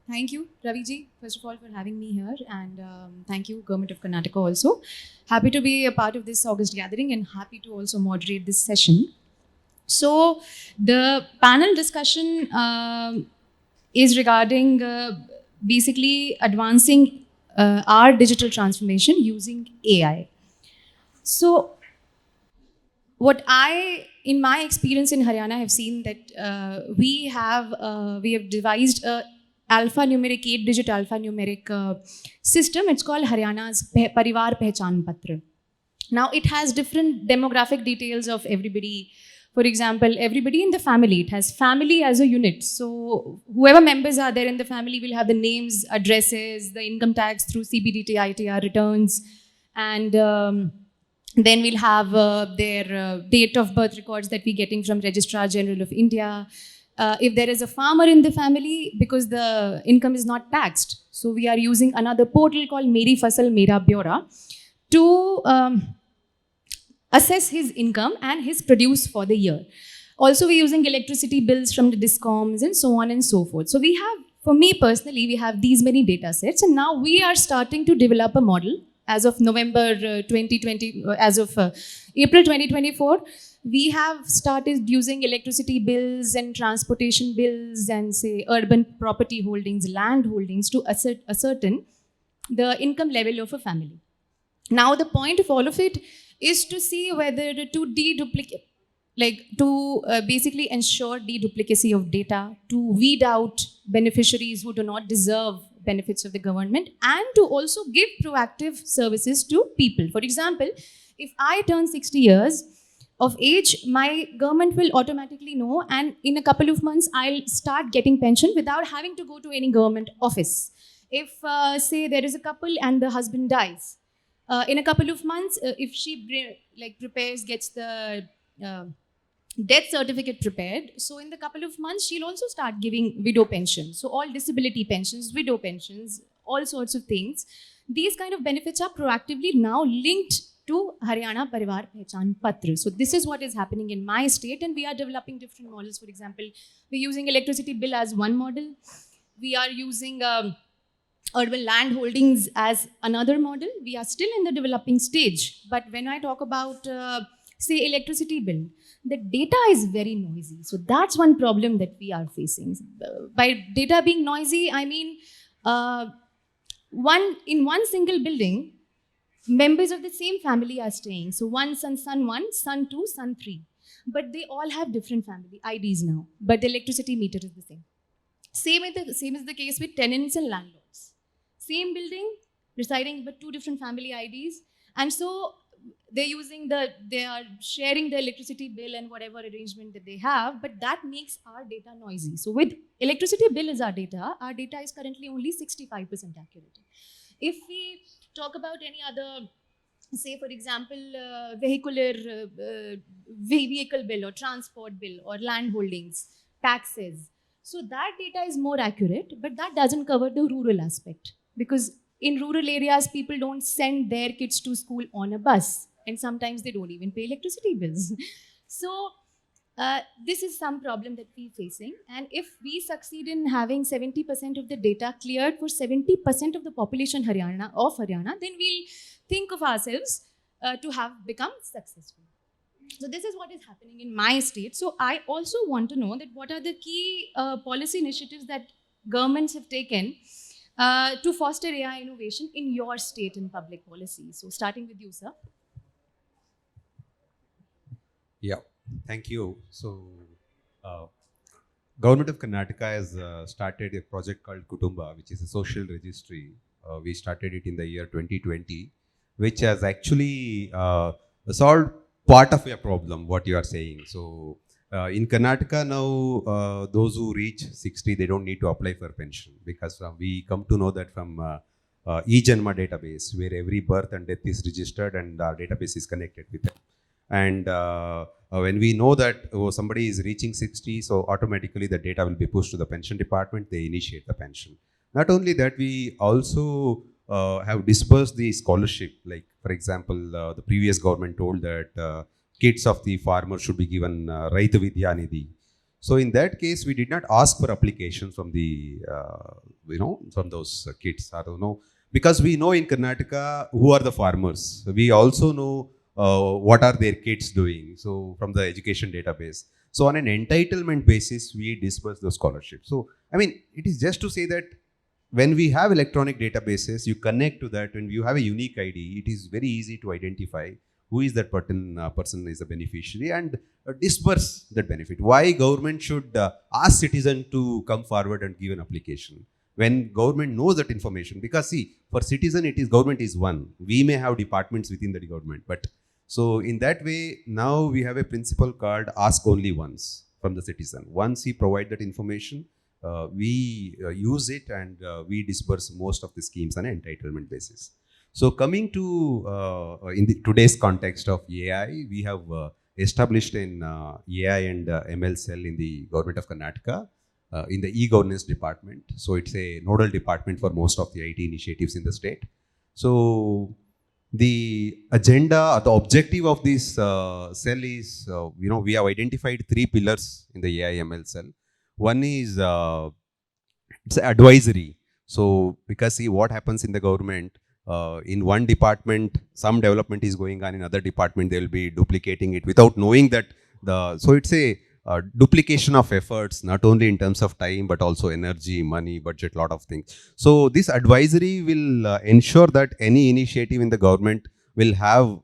Thank you, Raviji, first of all, for having me here. And thank you, Government of Karnataka, also. Happy to be a part of this August gathering and happy to also moderate this session. So, the panel discussion is regarding basically advancing our digital transformation using AI. So, what I, in my experience in Haryana, have seen that we have devised a alphanumeric 8-digit alphanumeric system. It's called Haryana's Parivar Pehchan Patra. Now it has different demographic details of everybody. For example, everybody in the family, it has family as a unit. So whoever members are there in the family will have the names, addresses, the income tax through CBDT, ITR returns, and then we'll have their date of birth records that we're getting from Registrar General of India. If there is a farmer in the family, because the income is not taxed, so we are using another portal called Meri Fasal Mera Byora to assess his income and his produce for the year. Also, we're using electricity bills from the discoms and so on and so forth. So we have, for me personally, we have these many data sets, and now we are starting to develop a model as of November 2020, as of April 2024. We have started using electricity bills and transportation bills and say urban property holdings, land holdings to ascertain the income level of a family. Now, the point of all of it is to see whether to deduplicate, like to basically ensure deduplicacy of data, to weed out beneficiaries who do not deserve benefits of the government, and to also give proactive services to people. For example, if I turn 60 years of age, my government will automatically know, and in a couple of months, I'll start getting pension without having to go to any government office. If, say, there is a couple and the husband dies, in a couple of months, if she prepares, gets the death certificate prepared, so in the couple of months, she'll also start giving widow pensions. So all disability pensions, widow pensions, all sorts of things. These kind of benefits are proactively now linked to Haryana Parivar Pehchan Patra. So this is what is happening in my state, and we are developing different models. For example, we're using electricity bill as one model. We are using urban land holdings as another model. We are still in the developing stage. But when I talk about, say, electricity bill, the data is very noisy. So that's one problem that we are facing. By data being noisy, I mean, in one single building, members of the same family are staying. So one son 1, son 2, son 3. But they all have different family IDs now. But the electricity meter is the same. Same is the case with tenants and landlords. Same building, residing with 2 different family IDs. And so they are sharing the electricity bill and whatever arrangement that they have, but that makes our data noisy. So with electricity bill as our data is currently only 65% accurate. If we talk about any other, say for example, vehicle bill or transport bill or land holdings, taxes, so that data is more accurate, but that doesn't cover the rural aspect, because in rural areas, people don't send their kids to school on a bus, and sometimes they don't even pay electricity bills. So this is some problem that we're facing. And if we succeed in having 70% of the data cleared for 70% of the population of Haryana, then we'll think of ourselves to have become successful. So this is what is happening in my state. So I also want to know that what are the key policy initiatives that governments have taken to foster AI innovation in your state in public policy. So starting with you, sir. Yeah, thank you. So, Government of Karnataka has started a project called Kutumba, which is a social registry. We started it in the year 2020, which has actually solved part of your problem, what you are saying. So, in Karnataka now, those who reach 60, they don't need to apply for pension, because we come to know that from e-Janma database, where every birth and death is registered and our database is connected with it. And when we know that somebody is reaching 60, so automatically the data will be pushed to the pension department, they initiate the pension. Not only that, we also have dispersed the scholarship. Like, for example, the previous government told that kids of the farmer should be given Raita Vidya Nidhi. So in that case, we did not ask for applications from the, from those kids. I don't know, because we know in Karnataka who are the farmers. We also know what are their kids doing. So from the education database. So on an entitlement basis, we disperse those scholarships. So I mean, it is just to say that when we have electronic databases, you connect to that. When you have a unique ID, it is very easy to identify who is that person is a beneficiary and disperse that benefit. Why government should ask citizen to come forward and give an application when government knows that information? Because see, for citizen, it is government is one. We may have departments within the government, but so in that way, now we have a principle called ask only once from the citizen. Once he provide that information, we use it and we disperse most of the schemes on an entitlement basis. So coming to in the today's context of AI, we have established an AI and ML cell in the government of Karnataka in the e-governance department. So it's a nodal department for most of the IT initiatives in the state. So the agenda, the objective of this cell is, we have identified three pillars in the AI ML cell. One is it's advisory. So because see what happens in the government, in one department some development is going on, in other department they will be duplicating it without knowing that so it's a duplication of efforts, not only in terms of time but also energy, money, budget, lot of things. So this advisory will ensure that any initiative in the government will have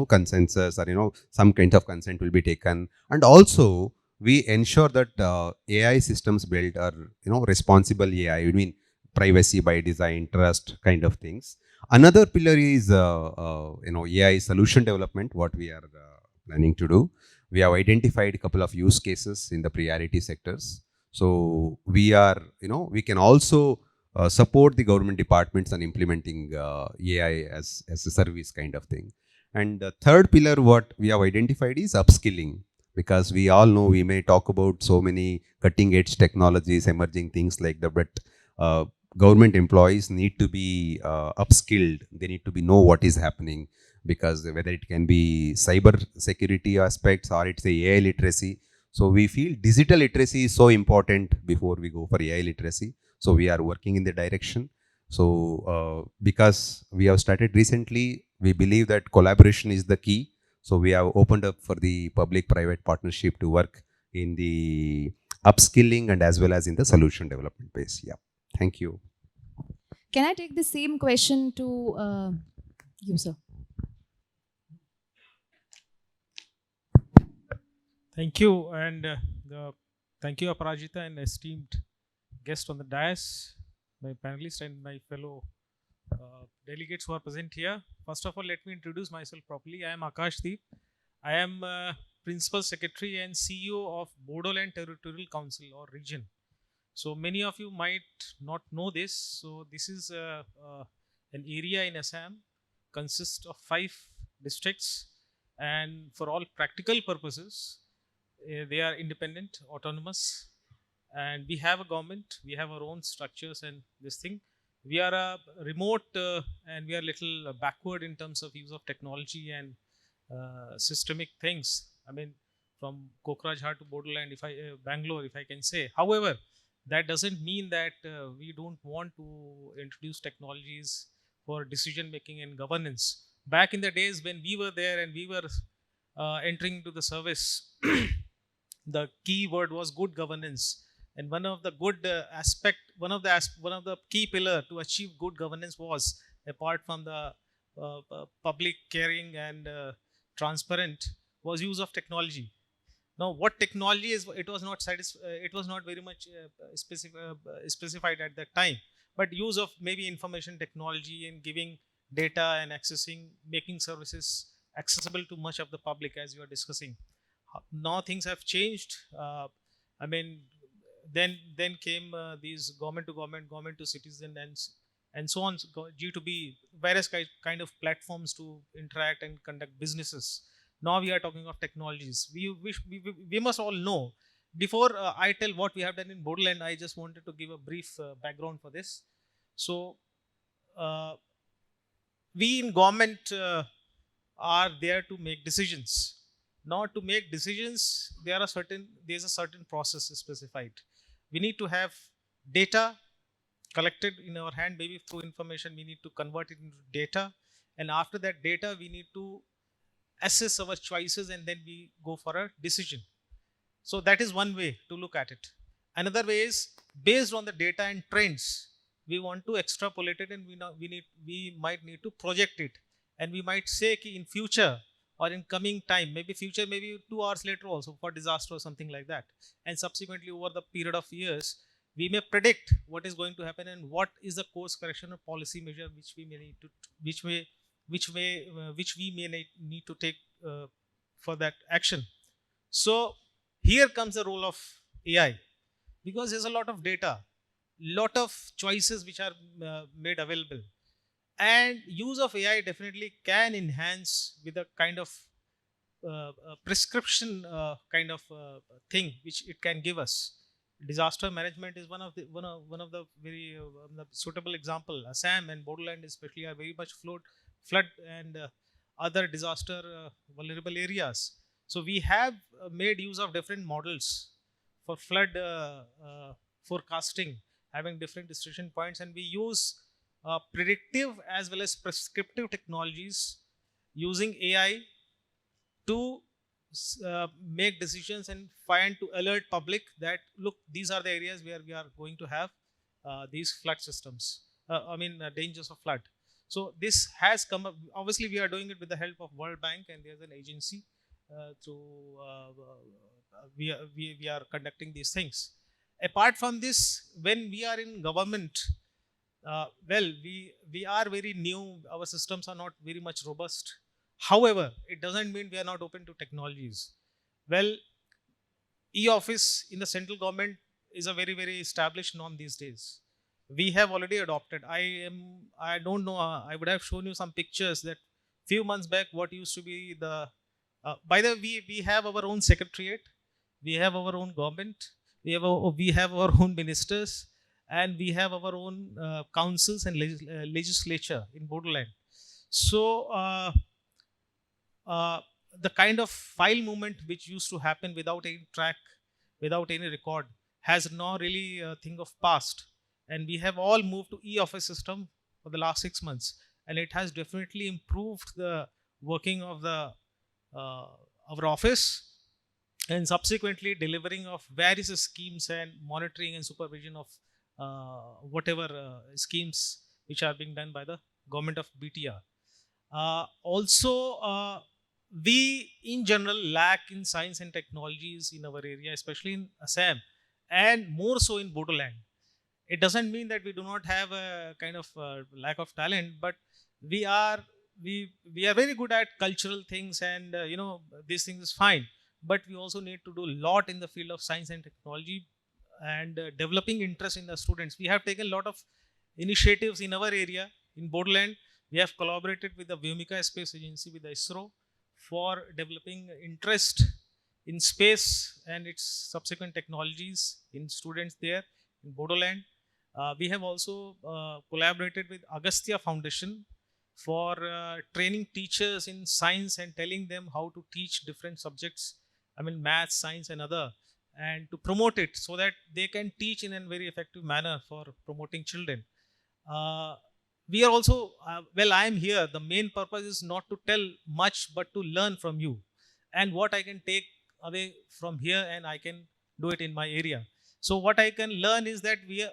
consensus, or some kind of consent will be taken. And also we ensure that AI systems built are responsible AI. I mean privacy by design, trust kind of things. Another pillar is AI solution development. What we are planning to do, we have identified a couple of use cases in the priority sectors. So we are we can also support the government departments on implementing AI as a service kind of thing. And the third pillar what we have identified is upskilling, because we all know we may talk about so many cutting edge technologies, emerging things like that, but uh, government employees need to be upskilled. They need to be know what is happening, because whether it can be cyber security aspects or it's a AI literacy. So we feel digital literacy is so important before we go for AI literacy. So we are working in the direction. So because we have started recently, we believe that collaboration is the key. So we have opened up for the public-private partnership to work in the upskilling and as well as in the solution development base. Yeah. Thank you. Can I take the same question to you, sir? Thank you, and thank you, Aparajita, and esteemed guest on the dais, my panelists and my fellow delegates who are present here. First of all, let me introduce myself properly. I am Akash Deep. I am Principal Secretary and CEO of Bodoland Territorial Council or Region. So many of you might not know this. So this is an area in Assam, consists of 5 districts, and for all practical purposes, they are independent, autonomous, and we have a government. We have our own structures and this thing. We are a remote and we are little backward in terms of use of technology and systemic things. I mean, from Kokrajhar to Bodoland, if I Bangalore, if I can say. However, that doesn't mean that we don't want to introduce technologies for decision making and governance. Back in the days when we were there and we were entering into the service, the key word was good governance, and one of the good aspect, one of the key pillar to achieve good governance was, apart from the public caring and transparent, was use of technology. Now what technology is, it was not it was not very much specified at that time, but use of maybe information technology in giving data and accessing, making services accessible to much of the public, as you are discussing. Now things have changed. I mean, then came these government to government, government to citizen, and so on, G2B, various kind of platforms to interact and conduct businesses. Now we are talking of technologies. We must all know. Before I tell what we have done in Bodoland, I just wanted to give a brief background for this. So uh, we in government are there to make decisions. Now, to make decisions, there's a certain process specified. We need to have data collected in our hand, maybe through information. We need to convert it into data, and after that data, we need to assess our choices, and then we go for a decision. So that is one way to look at it. Another way is, based on the data and trends, we want to extrapolate it, and we might need to project it, and we might say ki in future or in coming time, maybe future, maybe 2 hours later also, for disaster or something like that, and subsequently over the period of years, we may predict what is going to happen and what is the course correction or policy measure which we may need to, which may which we may need to take for that action. So here comes the role of AI, because there's a lot of data, lot of choices which are made available, and use of AI definitely can enhance with a kind of prescription kind of thing which it can give us. Disaster management is one of the very the suitable example. Assam and Bodoland especially are very much flood and other disaster vulnerable areas. So we have made use of different models for flood forecasting, having different decision points, and we use predictive as well as prescriptive technologies using AI to make decisions and find to alert public that look, these are the areas where we are going to have these flood systems, dangers of flood. So this has come up. Obviously we are doing it with the help of World Bank, and there's an agency through we are conducting these things. Apart from this, when we are in government, we are very new, our systems are not very much robust. However, it doesn't mean we are not open to technologies. Well, e-office in the central government is a very, very established norm these days. We have already adopted. I don't know, I would have shown you some pictures that few months back what used to be the, by the way, we have our own secretariat, we have our own government, we have our own ministers, and we have our own councils and legislature in Bodoland. So, the kind of file movement which used to happen without any track, without any record, has now really a thing of past. And we have all moved to e-office system for the last 6 months, and it has definitely improved the working of the our office, and subsequently delivering of various schemes and monitoring and supervision of whatever schemes which are being done by the government of BTR. Also, we in general lack in science and technologies in our area, especially in Assam, and more so in Bodoland. It doesn't mean that we do not have a kind of lack of talent, but we are we are very good at cultural things, and these things is fine. But we also need to do a lot in the field of science and technology, and developing interest in the students. We have taken a lot of initiatives in our area in Bodoland. We have collaborated with the Vyomika Space Agency, with the ISRO, for developing interest in space and its subsequent technologies in students there in Bodoland. We have also collaborated with Agastya Foundation for training teachers in science and telling them how to teach different subjects, maths, science and other, and to promote it so that they can teach in a very effective manner for promoting children. We are also, I am here. The main purpose is not to tell much, but to learn from you, and what I can take away from here, and I can do it in my area. So what I can learn is that we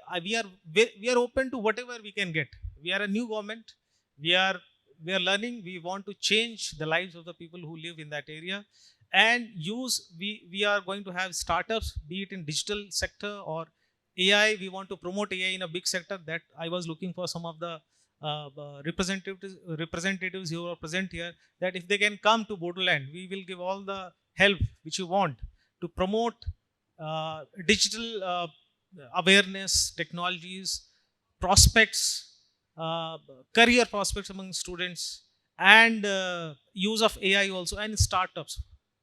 are open to whatever we can get. We are a new government. We are learning. We want to change the lives of the people who live in that area, and we are going to have startups, be it in digital sector or AI. We want to promote AI in a big sector. That I was looking for some of the representatives who are present here, that if they can come to Bodoland, we will give all the help which you want to promote digital awareness, technologies, prospects, career prospects among students, and use of AI also, and startups.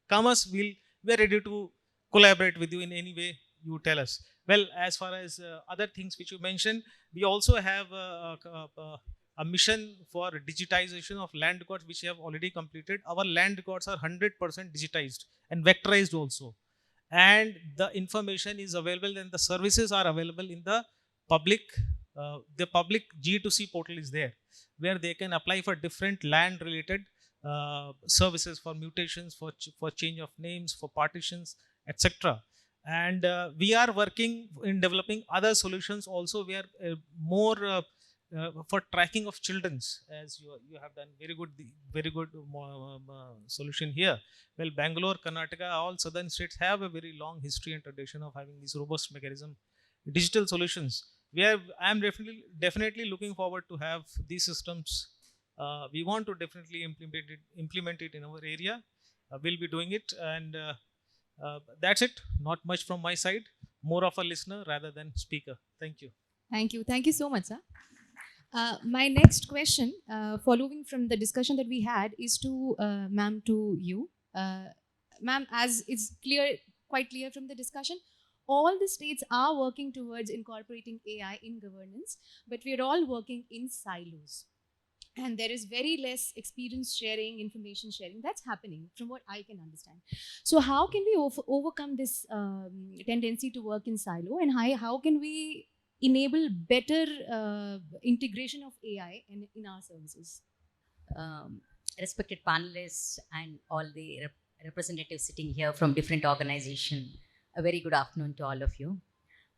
Come us, we are ready to collaborate with you in any way you tell us. Well, as far as other things which you mentioned, we also have a a mission for digitization of land records, which we have already completed. Our land records are 100% digitized and vectorized also. And the information is available and the services are available in the public G2C portal is there, where they can apply for different land related services, for mutations, for change of names, for partitions, etc. And we are working in developing other solutions also, where more for tracking of children's, as you have done very good solution here. Well, Bangalore, Karnataka, all southern states have a very long history and tradition of having these robust mechanism digital solutions. I am definitely looking forward to have these systems. We want to definitely implement it in our area. We'll be doing it, and that's it. Not much from my side. More of a listener rather than speaker. Thank you. Thank you. Thank you so much, sir. My next question, following from the discussion that we had, is to ma'am, to you. Ma'am, as it's quite clear from the discussion, all the states are working towards incorporating AI in governance, but we're all working in silos. And there is very less experience sharing, information sharing that's happening, from what I can understand. So, how can we overcome this tendency to work in silo, and how can we enable better integration of AI in our services? Respected panelists and all the representatives sitting here from different organizations, a very good afternoon to all of you.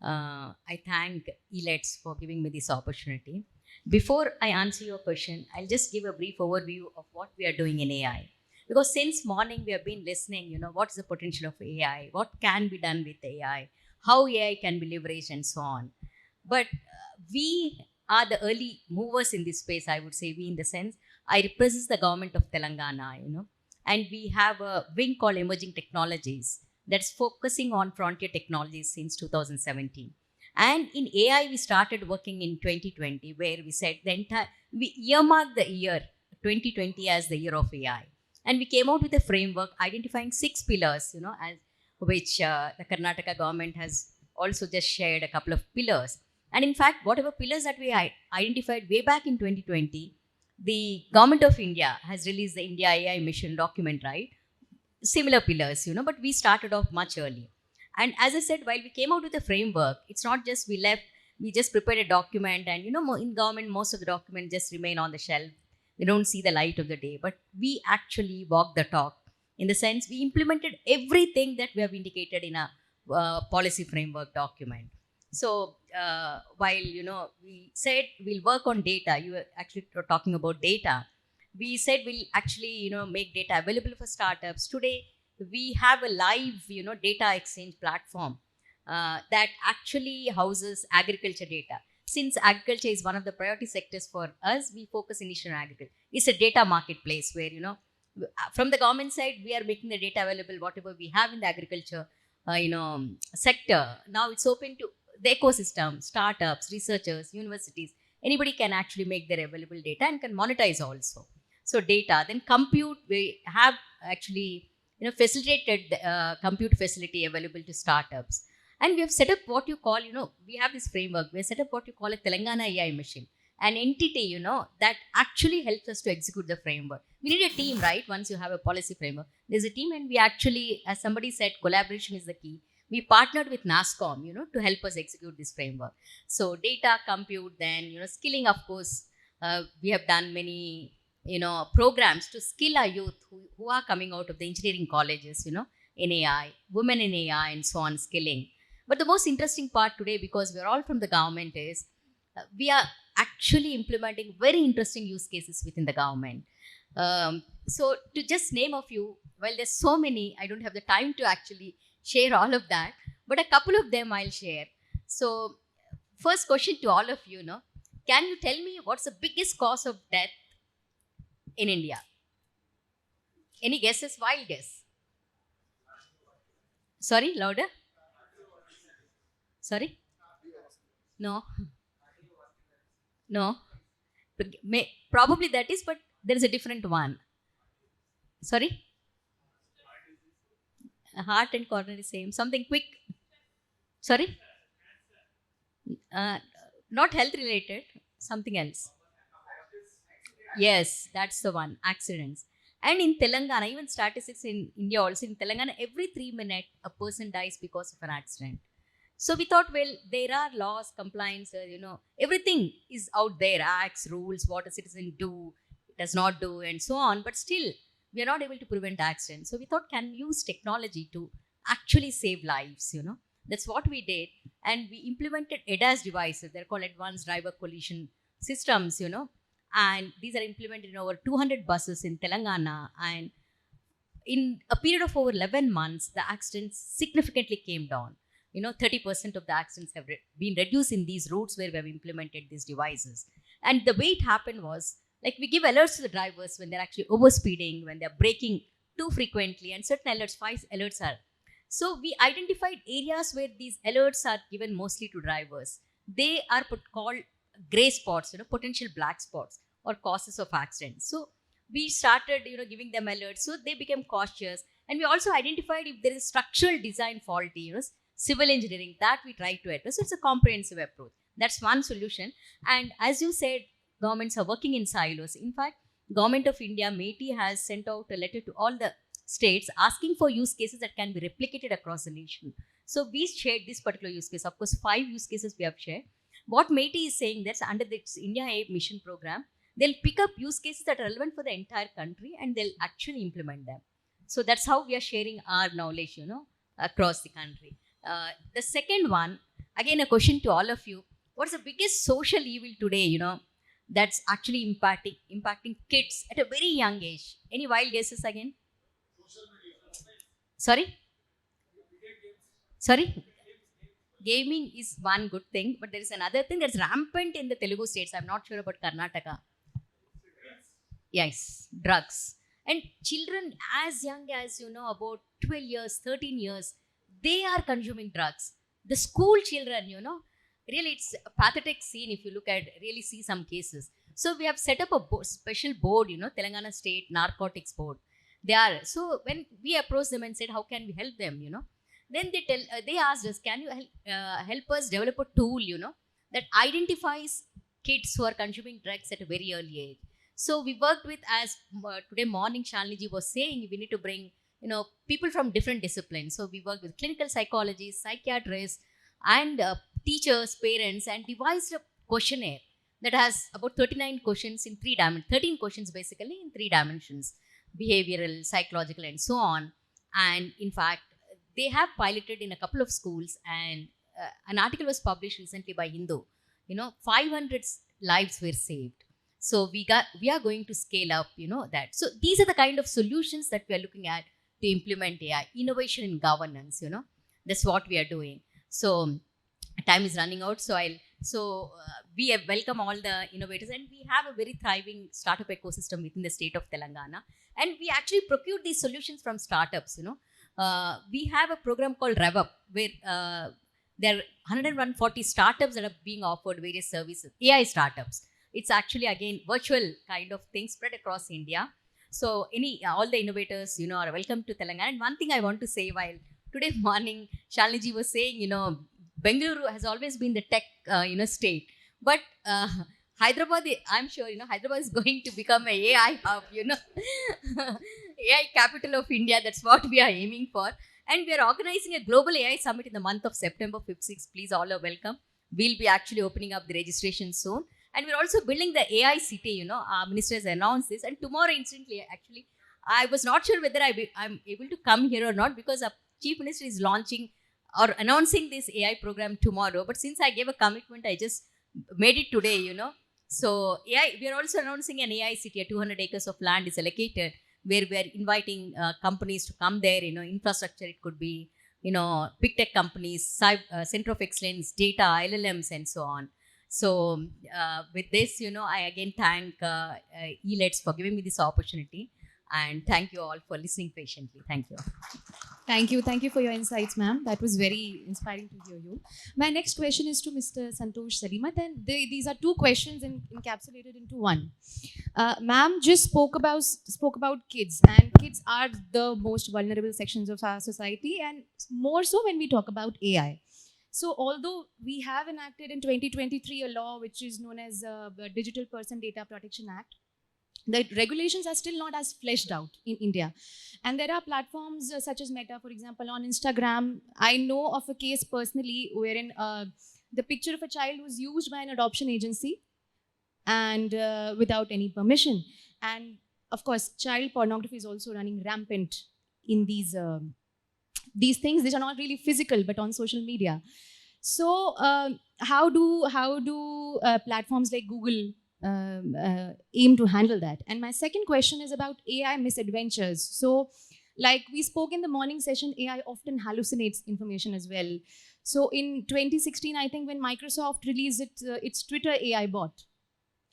I thank Elets for giving me this opportunity. Before I answer your question, I'll just give a brief overview of what we are doing in AI. Because since morning we have been listening, what's the potential of AI, what can be done with AI, how AI can be leveraged and so on. But we are the early movers in this space, I would say. We, in the sense, I represent the government of Telangana, and we have a wing called Emerging Technologies that's focusing on frontier technologies since 2017. And in AI, we started working in 2020, where we said we earmarked the year 2020 as the year of AI. And we came out with a framework identifying 6 pillars, as which the Karnataka government has also just shared a couple of pillars. And in fact, whatever pillars that we identified way back in 2020, the government of India has released the India AI mission document, right? Similar pillars, but we started off much earlier. And as I said, while we came out with a framework, it's not just we just prepared a document, and in government, most of the documents just remain on the shelf. They don't see the light of the day. But we actually walked the talk, in the sense we implemented everything that we have indicated in a policy framework document. So while we said we'll work on data, you were actually talking about data. We said we'll actually make data available for startups. Today we have a live data exchange platform that actually houses agriculture data. Since agriculture is one of the priority sectors for us, we focus initially on agriculture. It's a data marketplace where from the government side we are making the data available, whatever we have in the agriculture sector. Now it's open to the ecosystem, startups, researchers, universities. Anybody can actually make their available data and can monetize also. So data, then compute. We have actually facilitated compute facility available to startups, and we have set up what you call we have this framework. We have set up what you call a Telangana AI mission, an entity that actually helps us to execute the framework. We need a team, right? Once you have a policy framework, there's a team, and we actually, as somebody said, collaboration is the key. We partnered with NASCOM, to help us execute this framework. So data, compute, then skilling, of course. We have done many programs to skill our youth who are coming out of the engineering colleges, in AI, women in AI, and so on, skilling. But the most interesting part today, because we're all from the government, is we are actually implementing very interesting use cases within the government. So to just name a few, well, there's so many, I don't have the time to actually share all of that, but a couple of them I'll share. So first question to all of you, can you tell me what's the biggest cause of death in India? Any guesses? Wild guess. Sorry, louder. Sorry? No. No. Probably that is, but there is a different one. Sorry? Heart and coronary, same. Something quick. Sorry? Not health related. Something else. Yes, that's the one. Accidents. And in Telangana, even statistics in India also, in Telangana, every 3 minutes a person dies because of an accident. So we thought, well, there are laws, compliance, everything is out there, acts, rules, what a citizen do, does not do, and so on. But still, we are not able to prevent accidents. So we thought, can we use technology to actually save lives. That's what we did. And we implemented ADAS devices. They're called Advanced Driver Collision Systems. And these are implemented in over 200 buses in Telangana. And in a period of over 11 months, the accidents significantly came down. 30% of the accidents have been reduced in these routes where we have implemented these devices. And the way it happened was, like, we give alerts to the drivers when they're actually overspeeding, when they're braking too frequently, and certain alerts, 5 alerts are. So we identified areas where these alerts are given mostly to drivers. They are called gray spots, potential black spots or causes of accidents. So we started, giving them alerts. So they became cautious. And we also identified if there is structural design faulty, civil engineering, that we try to address. So it's a comprehensive approach. That's one solution. And as you said, governments are working in silos. In fact, Government of India, METI, has sent out a letter to all the states asking for use cases that can be replicated across the nation. So we shared this particular use case. Of course, 5 use cases we have shared. What METI is saying, that's under this India AI mission program, they'll pick up use cases that are relevant for the entire country and they'll actually implement them. So that's how we are sharing our knowledge, across the country. The second one, again, a question to all of you. What's the biggest social evil today, that's actually impacting kids at a very young age? Any wild guesses again? Sorry? Sorry? Gaming is one good thing, but there is another thing that's rampant in the Telugu states. I'm not sure about Karnataka. Yes, drugs. And children as young as, about 12 years, 13 years, they are consuming drugs. The school children, really it's a pathetic scene if you look at, really see some cases. So we have set up a special board, Telangana State Narcotics Board. So when we approached them and said, how can we help them, then they asked us, can you help us develop a tool, that identifies kids who are consuming drugs at a very early age. So we worked with, as today morning Shalini was saying, we need to bring, people from different disciplines. So we worked with clinical psychologists, psychiatrists, and teachers, parents, and devised a questionnaire that has about 39 questions in 3 dimensions, 13 questions basically in 3 dimensions, behavioral, psychological, and so on. And in fact, they have piloted in a couple of schools, and an article was published recently by Hindu. 500 lives were saved. So we are going to scale up, that. So these are the kind of solutions that we are looking at to implement AI, innovation in governance. That's what we are doing. So time is running out. So we have welcome all the innovators, and we have a very thriving startup ecosystem within the state of Telangana. And we actually procured these solutions from startups. We have a program called RevUp, where there are 140 startups that are being offered various services, AI startups. It's actually, again, virtual kind of thing spread across India. So all the innovators, are welcome to Telangana. And one thing I want to say, while today morning Shalini was saying, Bengaluru has always been the tech, state. But Hyderabad, I'm sure, Hyderabad is going to become an AI hub, AI capital of India. That's what we are aiming for. And we are organizing a global AI summit in the month of September 5th, 6th. Please all are welcome. We'll be actually opening up the registration soon. And we're also building the AI city, our minister has announced this. And tomorrow, instantly, actually, I was not sure whether I'm able to come here or not, because our chief minister is launching or announcing this AI program tomorrow. But since I gave a commitment, I just made it today, So AI, we are also announcing an AI city. 200 acres of land is allocated, where we are inviting companies to come there. Infrastructure, it could be, big tech companies, center of excellence, data, LLMs, and so on. So with this, I again thank Elets for giving me this opportunity, and thank you all for listening patiently. Thank you. Thank you. Thank you for your insights, ma'am. That was very inspiring to hear you. My next question is to Mr. Santosh Salimat, and these are 2 questions encapsulated into one. Ma'am just spoke about kids, and kids are the most vulnerable sections of our society, and more so when we talk about AI. So although we have enacted in 2023 a law which is known as the Digital Person Data Protection Act, the regulations are still not as fleshed out in India. And there are platforms such as Meta, for example, on Instagram. I know of a case personally wherein the picture of a child was used by an adoption agency and without any permission. And of course, child pornography is also running rampant in these things which are not really physical but on social media. So how do platforms like Google aim to handle that? And my second question is about AI misadventures. So, like we spoke in the morning session, AI often hallucinates information as well. So in 2016, I think when Microsoft released its Twitter AI bot,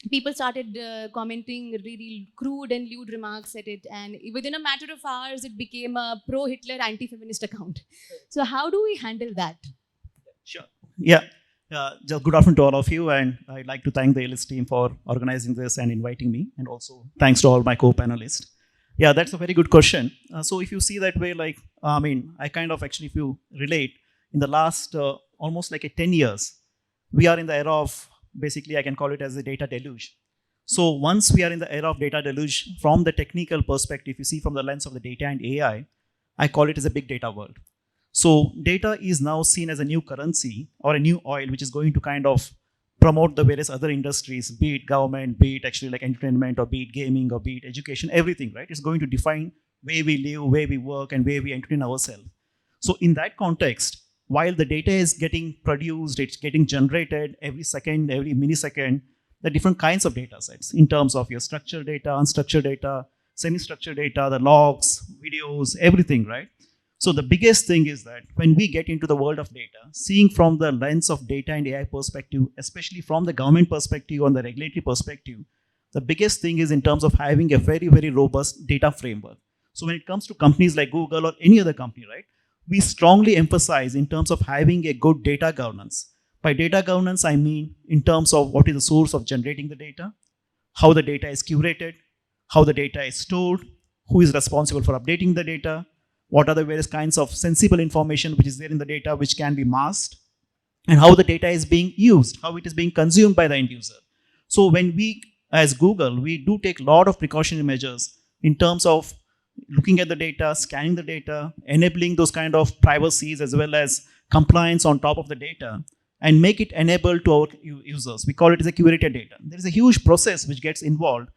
people started commenting really crude and lewd remarks at it, and within a matter of hours, it became a pro-Hitler, anti-feminist account. So how do we handle that? Sure. Yeah. Just good afternoon to all of you, and I'd like to thank the Elets team for organizing this and inviting me, and also thanks to all my co-panelists. Yeah, that's a very good question. So if you see that way, like, I kind of actually, if you relate, in the last almost like 10 years, we are in the era of, basically I can call it as a data deluge. So once we are in the era of data deluge, from the technical perspective, you see from the lens of the data and AI, I call it as a big data world. So data is now seen as a new currency or a new oil, which is going to kind of promote the various other industries, be it government, be it actually like entertainment, or be it gaming, or be it education, everything, right? It's going to define where we live, where we work, and where we entertain ourselves. So in that context, while the data is getting produced, it's getting generated every second, every millisecond, the different kinds of data sets in terms of your structured data, unstructured data, semi-structured data, the logs, videos, everything, right? So the biggest thing is that when we get into the world of data, seeing from the lens of data and AI perspective, especially from the government perspective or the regulatory perspective, the biggest thing is in terms of having a very, very robust data framework. So when it comes to companies like Google or any other company, right, we strongly emphasize in terms of having a good data governance. By data governance, I mean in terms of what is the source of generating the data, how the data is curated, how the data is stored, who is responsible for updating the data, what are the various kinds of sensible information which is there in the data which can be masked, and how the data is being used, how it is being consumed by the end user. So when we, as Google, we do take a lot of precautionary measures in terms of looking at the data, scanning the data, enabling those kind of privacies as well as compliance on top of the data, and make it enable to our users. We call it as a curated data. There is a huge process which gets involved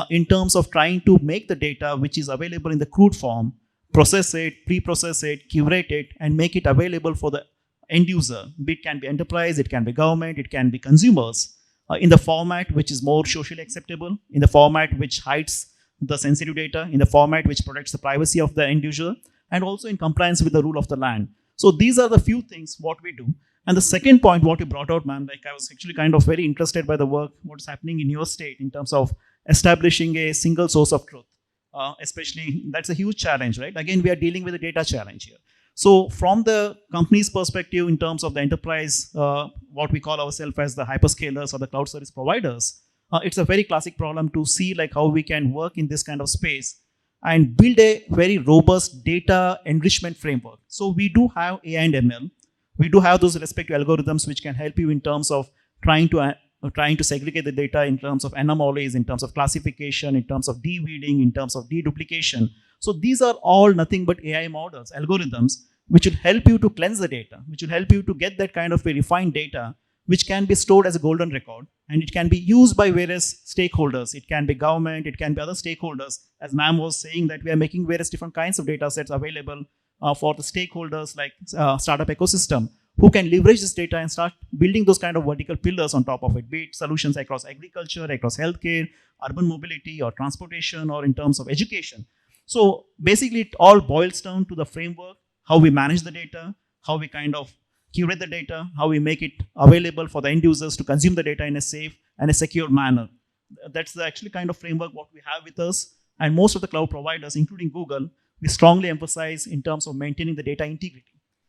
in terms of trying to make the data which is available in the crude form, process it, pre-process it, curate it, and make it available for the end user. It can be enterprise, it can be government, it can be consumers, in the format which is more socially acceptable, in the format which hides the sensitive data, in the format which protects the privacy of the end user, and also in compliance with the rule of the land. So these are the few things what we do. And the second point what you brought out, ma'am, like I was actually kind of very interested by the work, what's happening in your state in terms of establishing a single source of truth. Especially, that's a huge challenge, right? Again, we are dealing with a data challenge here. So from the company's perspective, in terms of the enterprise, what we call ourselves as the hyperscalers or the cloud service providers, it's a very classic problem to see like how we can work in this kind of space and build a very robust data enrichment framework. So we do have AI and ML. We do have those respective algorithms which can help you in terms of trying to segregate the data in terms of anomalies, in terms of classification, in terms of de-weeding, in terms of deduplication. So these are all nothing but AI models, algorithms, which will help you to cleanse the data, which will help you to get that kind of a refined data, which can be stored as a golden record, and it can be used by various stakeholders. It can be government, it can be other stakeholders. As ma'am was saying, that we are making various different kinds of data sets available for the stakeholders like startup ecosystem, who can leverage this data and start building those kind of vertical pillars on top of it, be it solutions across agriculture, across healthcare, urban mobility, or transportation, or in terms of education. So basically, it all boils down to the framework, how we manage the data, how we kind of curate the data, how we make it available for the end users to consume the data in a safe and a secure manner. That's the actually kind of framework what we have with us. And most of the cloud providers, including Google, we strongly emphasize in terms of maintaining the data integrity.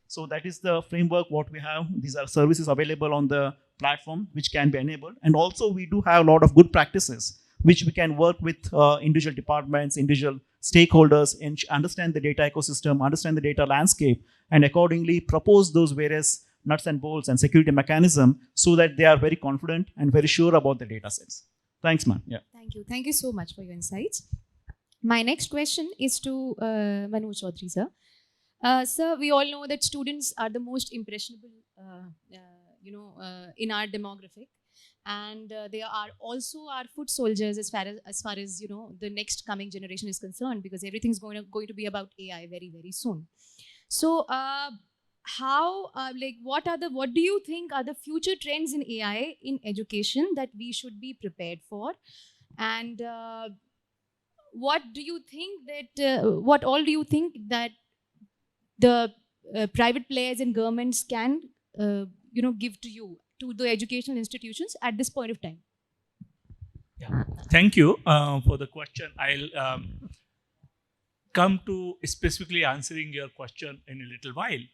So that is the framework what we have. These are services available on the platform which can be enabled. And also we do have a lot of good practices which we can work with individual departments, individual stakeholders, and understand the data ecosystem, understand the data landscape, and accordingly propose those various nuts and bolts and security mechanism so that they are very confident and very sure about the data sets. Thanks, ma'am. Yeah. Thank you. Thank you so much for your insights. My next question is to Manu Chaudhary, sir. Sir, we all know that students are the most impressionable, in our demographic, and they are also our foot soldiers as far as the next coming generation is concerned, because everything's going to be about AI very very soon. So, what do you think are the future trends in AI in education that we should be prepared for, and what do you think what all do you think that the private players and governments can give to the educational institutions at this point of time? Yeah. Thank you for the question. I'll come to specifically answering your question in a little while.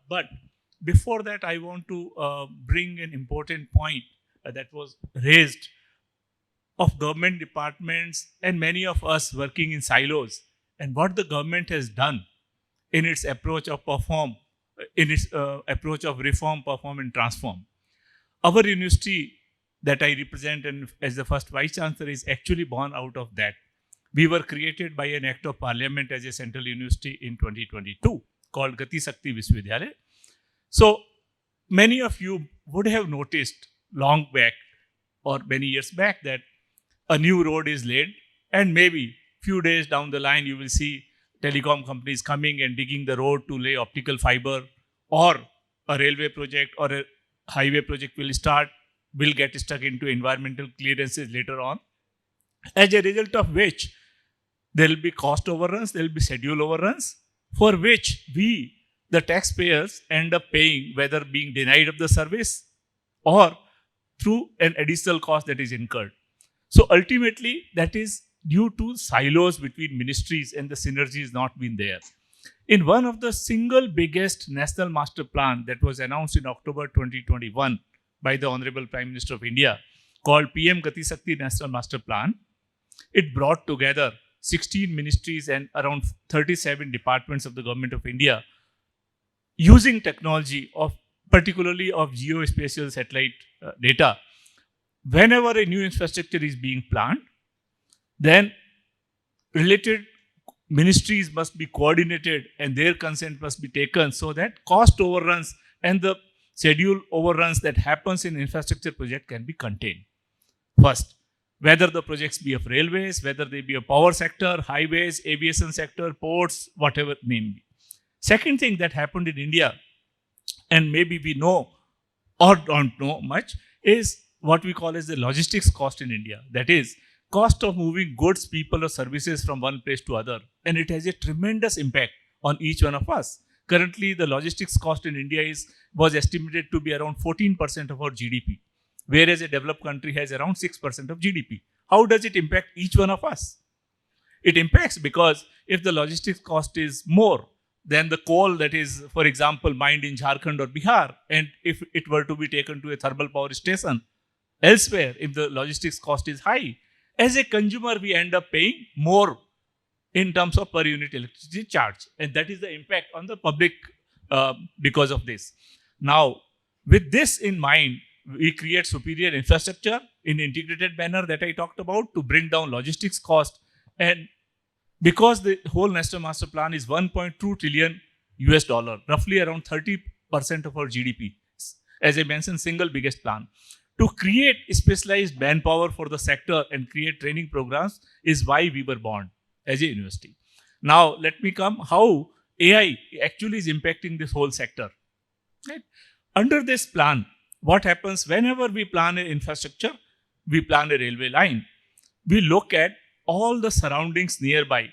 But before that, I want to bring an important point that was raised of government departments and many of us working in silos, and what the government has done in its approach of reform, perform, and transform. Our university that I represent and as the first vice chancellor is actually born out of that. We were created by an act of parliament as a central university in 2022 called Gati Sakti Vishwavidyalaya. So many of you would have noticed long back or many years back that a new road is laid, and maybe few days down the line you will see telecom companies coming and digging the road to lay optical fiber, or a railway project or a highway project will get stuck into environmental clearances later on. As a result of which, there will be cost overruns, there will be schedule overruns, for which we, the taxpayers, end up paying, whether being denied of the service or through an additional cost that is incurred. So ultimately, that is due to silos between ministries and the synergies not being there. In one of the single biggest national master plan that was announced in October 2021 by the Honorable Prime Minister of India, called PM Gati Sakti National Master Plan, it brought together 16 ministries and around 37 departments of the Government of India using technology particularly of geospatial satellite data. Whenever a new infrastructure is being planned, then related ministries must be coordinated and their consent must be taken so that cost overruns and the schedule overruns that happens in infrastructure project can be contained. First, whether the projects be of railways, whether they be a power sector, highways, aviation sector, ports, whatever it may be. Second thing that happened in India, and maybe we know or don't know much, is what we call as the logistics cost in India. That is, cost of moving goods, people, or services from one place to other. And it has a tremendous impact on each one of us. Currently, the logistics cost in India was estimated to be around 14% of our GDP, whereas a developed country has around 6% of GDP. How does it impact each one of us? It impacts because if the logistics cost is more than the coal that is, for example, mined in Jharkhand or Bihar, and if it were to be taken to a thermal power station elsewhere, if the logistics cost is high, as a consumer, we end up paying more in terms of per unit electricity charge. And that is the impact on the public because of this. Now, with this in mind, we create superior infrastructure in integrated manner that I talked about to bring down logistics cost. And because the whole National Master Plan is 1.2 trillion US dollar, roughly around 30% of our GDP, as I mentioned, single biggest plan. To create specialized manpower for the sector and create training programs is why we were born as a university. Now, let me come how AI actually is impacting this whole sector. Right? Under this plan, what happens whenever we plan an infrastructure, we plan a railway line, we look at all the surroundings nearby.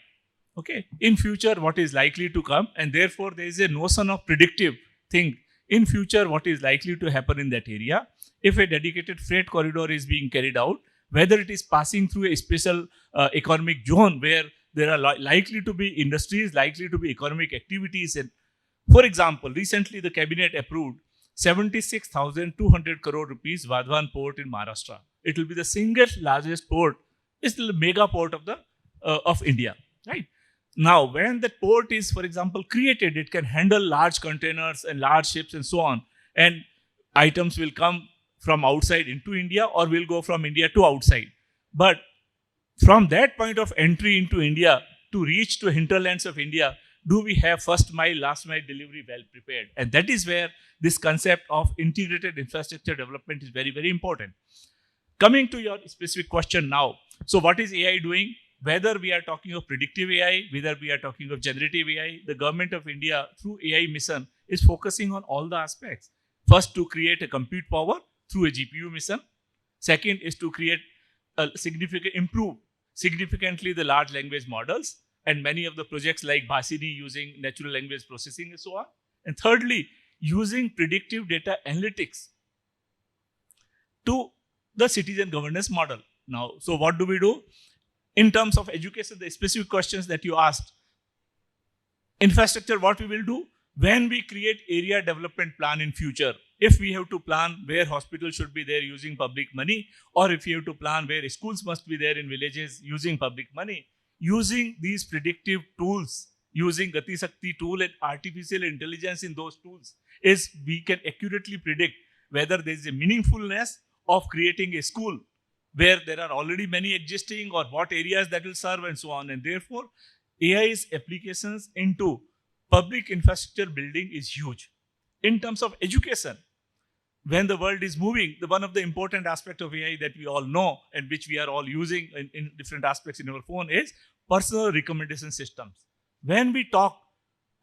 Okay, in future, what is likely to come, and therefore there is a notion of predictive thing. In future, what is likely to happen in that area? If a dedicated freight corridor is being carried out, whether it is passing through a special economic zone where there are likely to be industries, likely to be economic activities. And for example, recently the cabinet approved 76,200 crore rupees Vadhavan port in Maharashtra. It will be the single largest port. It's the mega port of India, right? Now, when that port is, for example, created, it can handle large containers and large ships and so on. And items will come from outside into India or will go from India to outside. But From that point of entry into India to reach to hinterlands of India, do we have first mile, last mile delivery well prepared? And that is where this concept of integrated infrastructure development is very, very important. Coming to your specific question now. So what is AI doing? Whether we are talking of predictive AI, whether we are talking of generative AI, the government of India through AI mission is focusing on all the aspects. First, to create a compute power through a GPU mission. Second is to create a improve significantly the large language models and many of the projects like Bhasini using natural language processing and so on. And thirdly, using predictive data analytics to the citizen governance model. Now, so what do we do? In terms of education, the specific questions that you asked, infrastructure, what we will do? When we create area development plan in future, if we have to plan where hospitals should be there using public money, or if we have to plan where schools must be there in villages using public money, using these predictive tools, using Gati Sakti tool and artificial intelligence in those tools, is we can accurately predict whether there is a meaningfulness of creating a school where there are already many existing, or what areas that will serve and so on. And therefore, AI's applications into public infrastructure building is huge. In terms of education, when the world is moving, one of the important aspects of AI that we all know and which we are all using in different aspects in our phone is personal recommendation systems. When we talk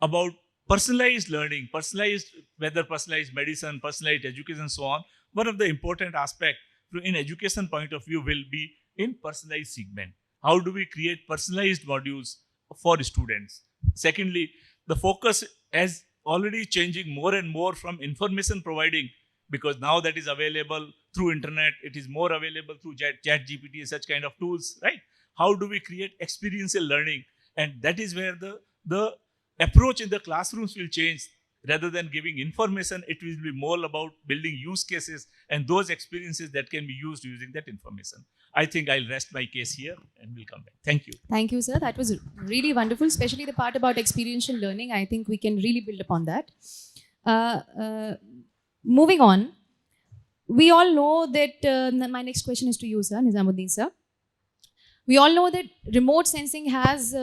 about personalized learning, whether personalized medicine, personalized education, so on, one of the important aspects in education point of view will be in personalized segment. How do we create personalized modules for students? Secondly, the focus is already changing more and more from information providing, because now that is available through internet, it is more available through chat GPT and such kind of tools, right? How do we create experiential learning? And that is where the approach in the classrooms will change. Rather than giving information, it will be more about building use cases and those experiences that can be used using that information. I think I'll rest my case here and we'll come back. Thank you. Thank you, sir. That was really wonderful, especially the part about experiential learning. I think we can really build upon that. Moving on, we all know that, my next question is to you, sir, Nizamuddin, sir. We all know that remote sensing has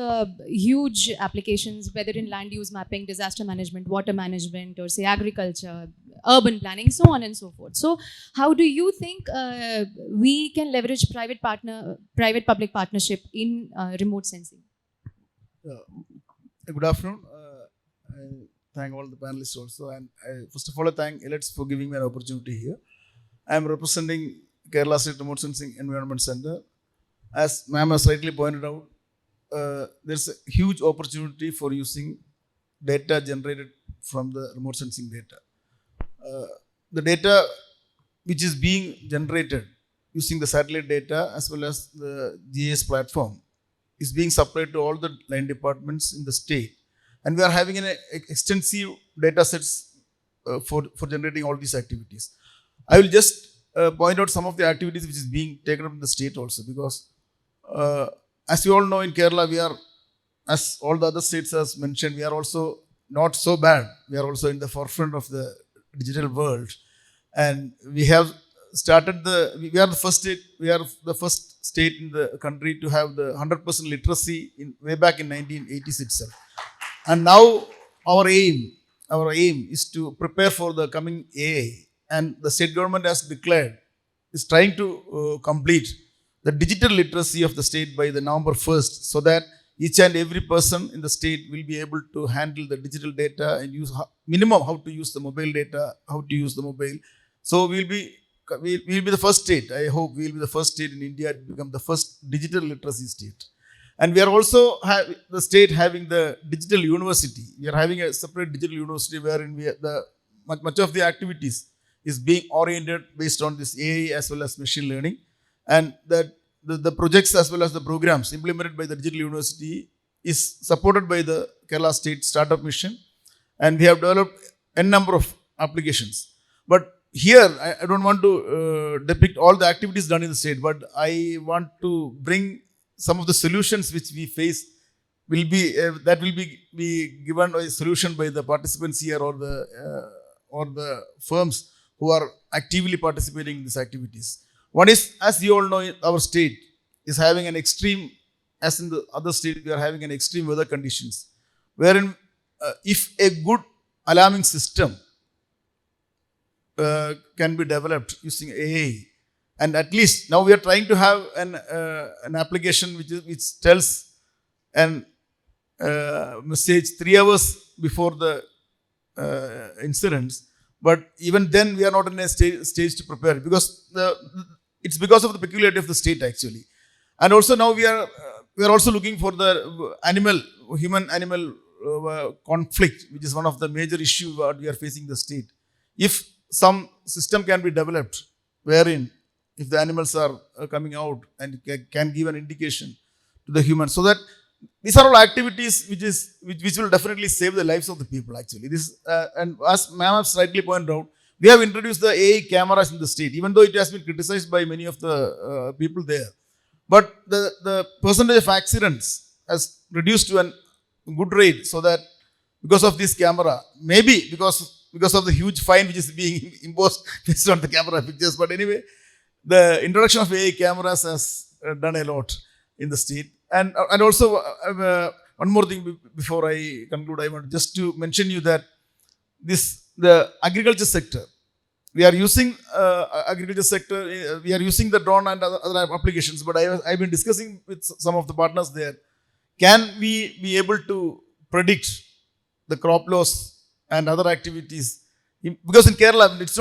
huge applications, whether in land use mapping, disaster management, water management, or say agriculture, urban planning, so on and so forth. So how do you think we can leverage private-public partnership in remote sensing? Good afternoon. I thank all the panelists also. And first of all, I thank Elets for giving me an opportunity here. I am representing Kerala State Remote Sensing Environment Center. As ma'am has rightly pointed out, there's a huge opportunity for using data generated from the remote sensing data. The data which is being generated using the satellite data as well as the GIS platform is being supplied to all the line departments in the state. And we are having an extensive data sets for generating all these activities. I will just point out some of the activities which is being taken up in the state also, because as you all know, in Kerala, we are, as all the other states as mentioned, we are also not so bad. We are also in the forefront of the digital world. And we have started we are the first state in the country to have the 100% literacy way back in 1980s itself. And now our aim is to prepare for the coming AI. And the state government has declared, is trying to complete the digital literacy of the state by the November 1st, so that each and every person in the state will be able to handle the digital data and use minimum how to use the mobile data, how to use the mobile. So we'll be the first state. I hope we'll be the first state in India to become the first digital literacy state. And we are also the state having the digital university. We are having a separate digital university wherein much of the activities is being oriented based on this AI as well as machine learning. And that the projects as well as the programs implemented by the Digital University is supported by the Kerala State Startup Mission. And we have developed a number of applications. But here, I don't want to depict all the activities done in the state, but I want to bring some of the solutions which we face will be given a solution by the participants here or the firms who are actively participating in these activities. One is, as you all know, our state is having an extreme, as in the other state, we are having an extreme weather conditions, wherein if a good alarming system can be developed using AI, and at least now we are trying to have an application which tells an message 3 hours before the incidents, but even then we are not in a stage to prepare, because it's because of the peculiarity of the state actually. And also now we are also looking for the human animal conflict, which is one of the major issues what we are facing the state. If some system can be developed wherein if the animals are coming out and can give an indication to the humans, so that these are all activities which will definitely save the lives of the people actually. This and as ma'am has rightly pointed out, we have introduced the AI cameras in the state, even though it has been criticized by many of the people there. But the percentage of accidents has reduced to a good rate, so that because of this camera, maybe because of the huge fine which is being imposed based on the camera pictures. But anyway, the introduction of AI cameras has done a lot in the state. And also one more thing before I conclude, I want just to mention you that the agriculture sector, we are using agriculture sector, we are using the drone and other applications. But I've been discussing with some of the partners there. Can we be able to predict the crop loss and other activities? Because in Kerala, it's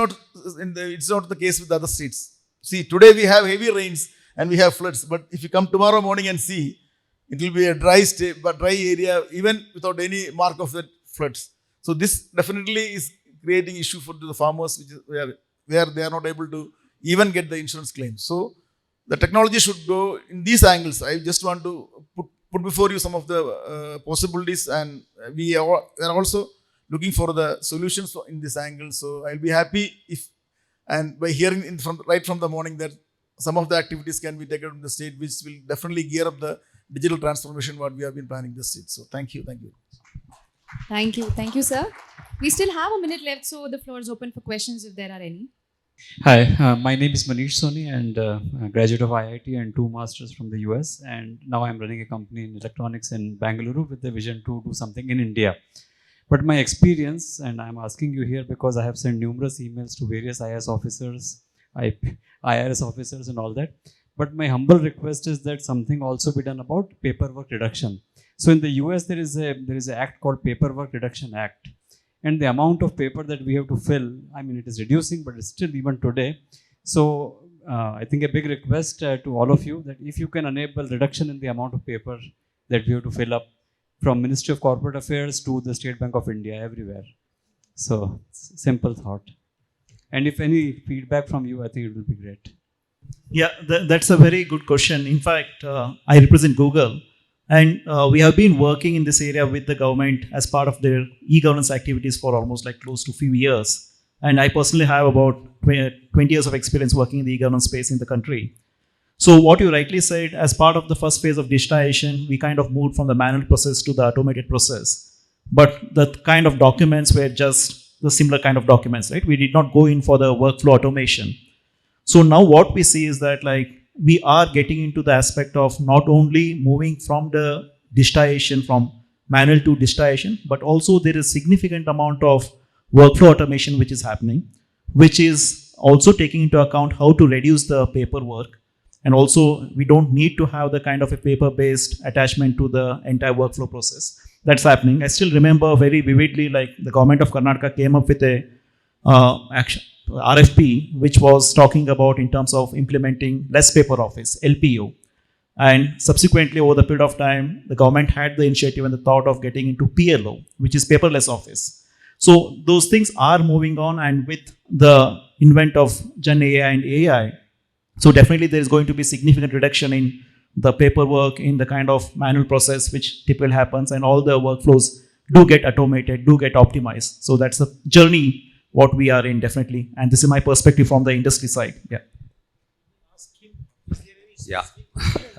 not the case with other states. See, today we have heavy rains and we have floods, but if you come tomorrow morning and see, it will be a dry area, even without any mark of the floods. So this definitely is creating issue for the farmers, where they are not able to even get the insurance claims. So the technology should go in these angles. I just want to put before you some of the possibilities, and we are also looking for the solutions in this angle. So I'll be happy if, and by hearing right from the morning, that some of the activities can be taken in the state, which will definitely gear up the digital transformation what we have been planning this state. So thank you. Thank you, sir. We still have a minute left, so the floor is open for questions if there are any. Hi, my name is Manish Soni, and a graduate of IIT and 2 masters from the US, and now I'm running a company in electronics in Bangalore with the vision to do something in India. But my experience, and I'm asking you here because I have sent numerous emails to various IAS officers, IRS officers and all that. But my humble request is that something also be done about paperwork reduction. So in the US, there is an act called Paperwork Reduction Act. And the amount of paper that we have to fill, I mean, it is reducing, but it's still even today. So I think a big request to all of you that if you can enable reduction in the amount of paper that we have to fill up from Ministry of Corporate Affairs to the State Bank of India, everywhere. So simple thought. And if any feedback from you, I think it will be great. Yeah, that's a very good question. In fact, I represent Google. And we have been working in this area with the government as part of their e-governance activities for almost like close to few years. And I personally have about 20 years of experience working in the e-governance space in the country. So what you rightly said, as part of the first phase of digitization, we kind of moved from the manual process to the automated process. But the kind of documents were just the similar kind of documents, right? We did not go in for the workflow automation. So now what we see is that we are getting into the aspect of not only moving from the digitization, from manual to digitization, but also there is significant amount of workflow automation which is happening, which is also taking into account how to reduce the paperwork. And also we don't need to have the kind of a paper-based attachment to the entire workflow process. That's happening. I still remember very vividly, the government of Karnataka came up with a action RFP, which was talking about in terms of implementing less paper office, LPO. And subsequently, over the period of time, the government had the initiative and the thought of getting into PLO, which is paperless office. So those things are moving on, and with the invent of Gen AI and AI, so definitely there is going to be significant reduction in the paperwork, in the kind of manual process which typically happens, and all the workflows do get automated, do get optimized. So that's the journey what we are in, definitely. And this is my perspective from the industry side. Yeah.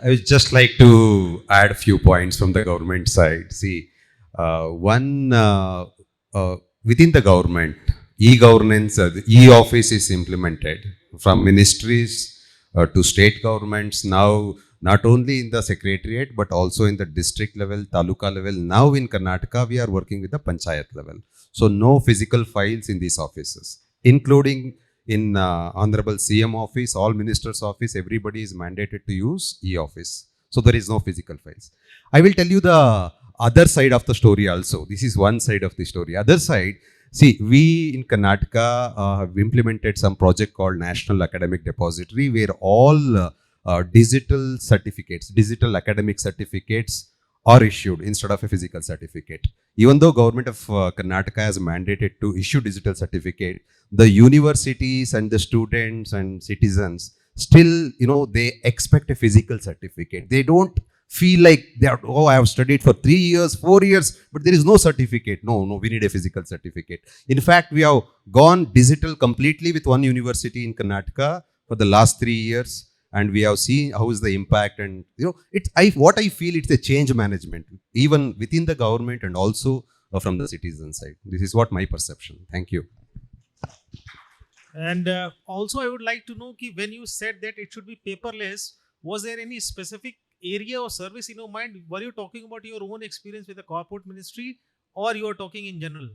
I would just like to add a few points from the government side. See, within the government, e-governance, the e-office is implemented from ministries to state governments. Now not only in the secretariat, but also in the district level, taluka level. Now in Karnataka, we are working with the panchayat level. So no physical files in these offices, including in Honorable CM office, all ministers' office, everybody is mandated to use e-office. So there is no physical files. I will tell you the other side of the story also. This is one side of the story. Other side, see, we in Karnataka have implemented some project called National Academic Depository, where all digital certificates, digital academic certificates are issued instead of a physical certificate. Even though government of Karnataka has mandated to issue digital certificate, the universities and the students and citizens still, they expect a physical certificate. They don't feel like they are, oh, I have studied for 3 years, 4 years, but there is no certificate. No, we need a physical certificate. In fact, we have gone digital completely with one university in Karnataka for the last 3 years, and we have seen how is the impact. And what I feel, it's a change management even within the government and also from the citizen side. This is what my perception. Thank you. And also, I would like to know ki when you said that it should be paperless, was there any specific area or service in your mind? Were you talking about your own experience with the corporate ministry, or you are talking in general?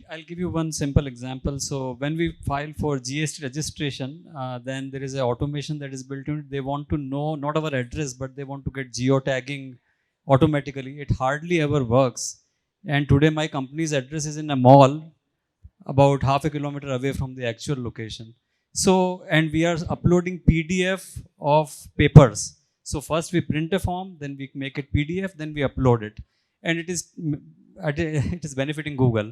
I'll give you one simple example. So when we file for GST registration, then there is an automation that is built in. They want to know not our address, but they want to get geotagging automatically. It hardly ever works. And today my company's address is in a mall about half a kilometer away from the actual location. So, and we are uploading PDF of papers. So first we print a form, then we make it PDF, then we upload it. And it is benefiting Google.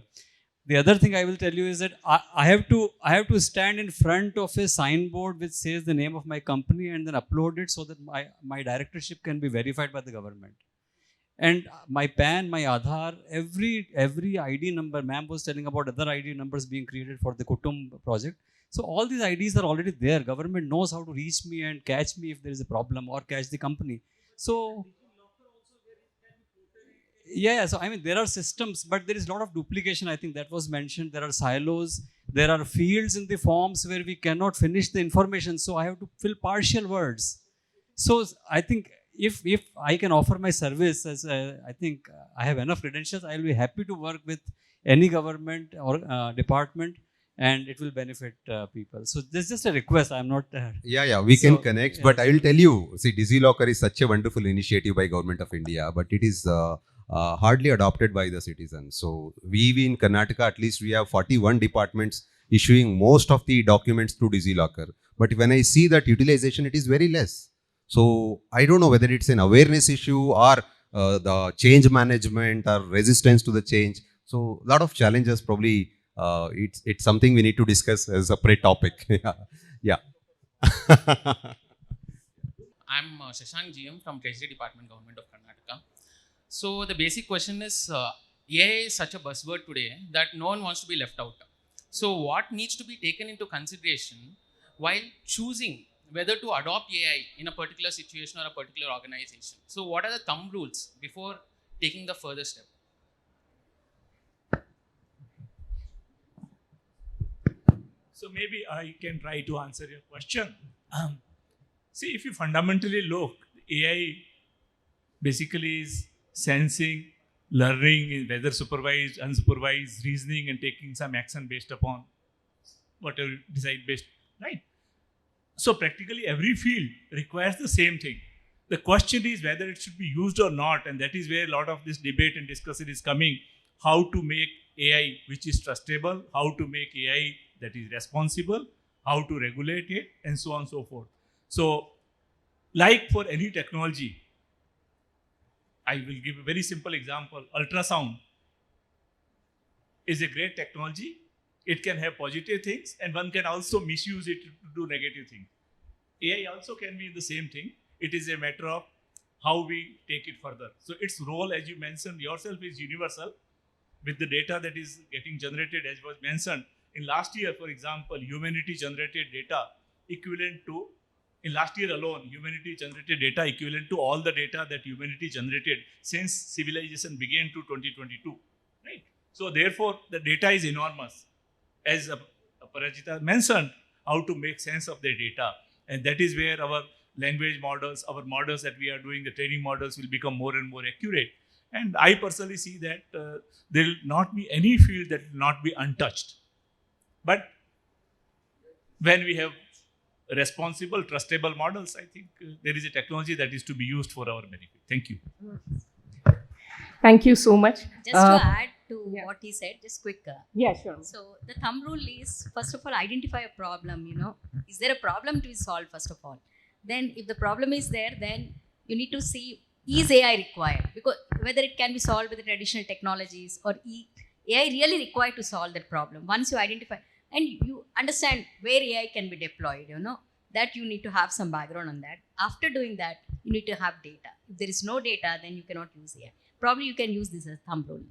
The other thing I will tell you is that I have to stand in front of a signboard which says the name of my company and then upload it so that my directorship can be verified by the government. And my PAN, my Aadhaar, every ID number, ma'am was telling about other ID numbers being created for the Kutum project. So all these IDs are already there. Government knows how to reach me and catch me if there is a problem or catch the company. So yeah, so I mean there are systems, but there is a lot of duplication. I think that was mentioned. There are silos, there are fields in the forms where we cannot finish the information, so I have to fill partial words. So I think if I can offer my service as I think I have enough credentials, I will be happy to work with any government or department, and it will benefit people. So this is just a request. I'm not We can connect, but I will tell you, see, DigiLocker is such a wonderful initiative by government of India, but it is hardly adopted by the citizens. So we in Karnataka, at least we have 41 departments issuing most of the documents through DigiLocker. But when I see that utilization, it is very less. So I don't know whether it's an awareness issue or the change management or resistance to the change. So a lot of challenges, probably it's something we need to discuss as a separate topic. Yeah. I'm Shashank GM from Treasury Department, Government of Karnataka. So the basic question is, AI is such a buzzword today that no one wants to be left out. So what needs to be taken into consideration while choosing whether to adopt AI in a particular situation or a particular organization? So what are the thumb rules before taking the further step? So maybe I can try to answer your question. See, if you fundamentally look, AI basically is sensing, learning, whether supervised, unsupervised, reasoning, and taking some action based upon whatever you decide based, right? So practically every field requires the same thing. The question is whether it should be used or not, and that is where a lot of this debate and discussion is coming. How to make AI which is trustable, how to make AI that is responsible, how to regulate it, and so on and so forth. So, like for any technology, I will give a very simple example. Ultrasound is a great technology. It can have positive things, and one can also misuse it to do negative things. AI also can be the same thing. It is a matter of how we take it further. So its role, as you mentioned yourself, is universal. With the data that is getting generated, as was mentioned, in last year, for example, humanity generated data equivalent to, in last year alone, humanity generated data equivalent to all the data that humanity generated since civilization began to 2022, right? So therefore, the data is enormous. As Parajita mentioned, how to make sense of their data. And that is where our language models, our models that we are doing, the training models will become more and more accurate. And I personally see that there will not be any field that will not be untouched. But when we have responsible, trustable models, I think there is a technology that is to be used for our benefit. Thank you. Thank you so much. Just to add to yeah. what he said, just quick. Yeah, sure. So the thumb rule is, first of all, identify a problem, Is there a problem to be solved, first of all? Then if the problem is there, then you need to see, is AI required? Because whether it can be solved with the traditional technologies or AI really required to solve that problem. Once you identify and you understand where AI can be deployed, that you need to have some background on that. After doing that, you need to have data. If there is no data, then you cannot use AI. Probably you can use this as thumb rule.